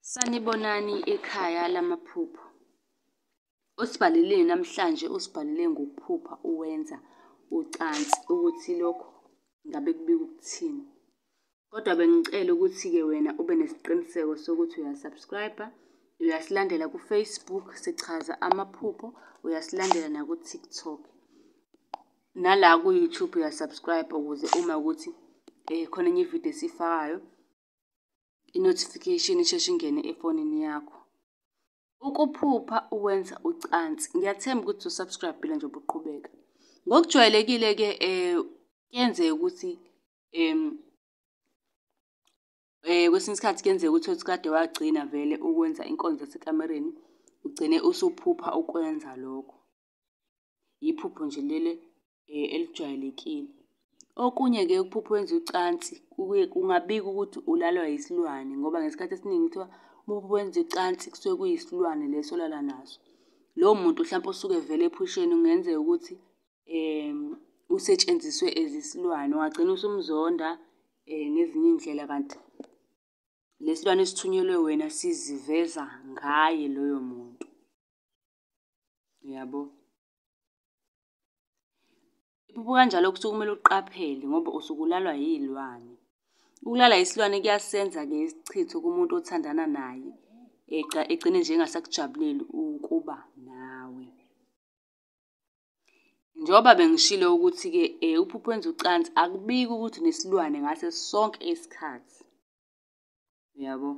Sanibonani ekhaya lamaphupho. Usibhaleleni namhlanje usibhalele ngokuphupha uwenza ucansi ukuthi lokho ngabe kubika ukuthini. Kodwa bengicela ukuthi-ke wena ube nesiqiniseko sokuthi uyasubscribe-a, uyasilandela ku-Facebook sichaza amaphupho, uyasilandela naku-TikTok. Nala ku-YouTube uyasubscribe-a ukuze uma ukuthi khona enye ividiyo esiyifakayo, i-notification isheshe ingene efonini yakho. Ukuphupha uwenza ucansi. Ngiyathemba ukuthi usubscribe-ile njengoba uqhubeka. Ngokujwayelekile-ke kuyenzeka ukuthi kwesinye isikhathi kuyenzeka ukuthi kade wagcina vele ukwenza inkonzo yasekamereni, ugcine usuphupha ukwenza lokho. Iphupho nje lele elijwayelekile. Okunye-ke ukuphupha wenza ucansi kungabika ukuthi ulalwa yisilwane ngoba ngesikhathi esiningi kuthiwa uma wenza ucansi kusuke kuyisilwane leso olala naso. Lowo muntu hlampe osuke evele ephusheni kungenzeka ukuthi usetshenziswe as isilwane, ungagcina usumzonda ngezinye iy'ndlela kanti le silwane esithunyelwe wena siziveza ngaye loyo muntu. Uyabo? Iphupho kanjalo kusuke kumele uqaphele ngoba usuke ulalwa yiy'lwane. Ukulala yisilwane kuyasenza-ke isichitho kumuntu othandana naye, egcine nje engasakujabuleli ukuba nawe. Njengoba bengishilo ukuthi-ke uphupho wenza ucansi akubiki ukuthi unesilwane ngaso sonke isikhathi. Uyabo?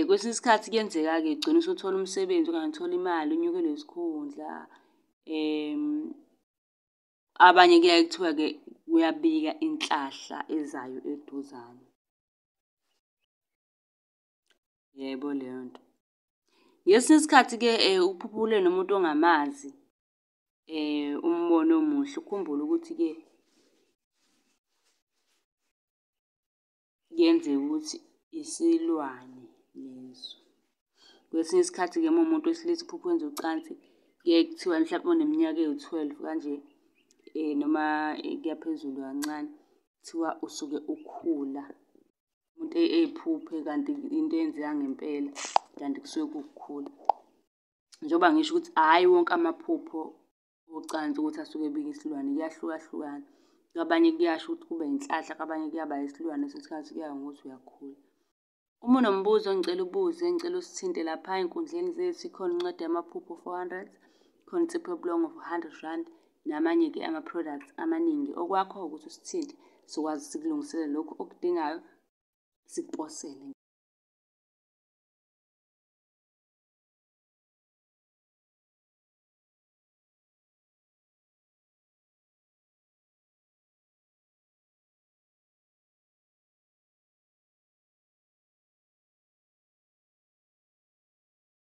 Kwesinye isikhathi kuyenzeka-ke ugcine usuthola umsebenzi okanye uthola imali, unyukelwe isikhundla. Abanye kuyaye kuthiwa-ke kuyabika inhlahla ezayo eduzane. Yebo leyo nto. Ngesinye isikhathi-ke uphupha nomuntu ongamazi umbono omuhle, ukhumbule ukuthi-ke kuyenzeka ukuthi isilwane leso. Kwesinye isikhathi-ke uma uwumuntu wesilisa uphupha wenza ucansi, kuyaye kuthiwa mhlampe uma uneminyaka ewu-12 kanje noma kuya phezulu kancane, kuthiwa usuke ukhula. Umuntu eyiphuphe kanti into eyenzeka ngempela kanti kusuke kuwukukhula. Njengoba ngisho ukuthi hhayi wonke amaphupho ocansi ukuthi asuke ebika isilwane, kuyahlukahlukana. Kwabanye kuyasho ukuthi kube yinhlahla, kwabanye kuyaba isilwane kwesinye isikhathi kuya ngokuthi uyakhula. Uma unombuzo ngicela ubuze, ngicela usithinte lapha ey'nkundleni zethu. Ikhona incwadi yamaphupho 400, ikhona insipho yobulongo for 100 rand, namanye-ke ama-products amaningi. Okwakho ukuthi usithinte sikwazi sikulungisele lokhu okudingayo, sikuposele.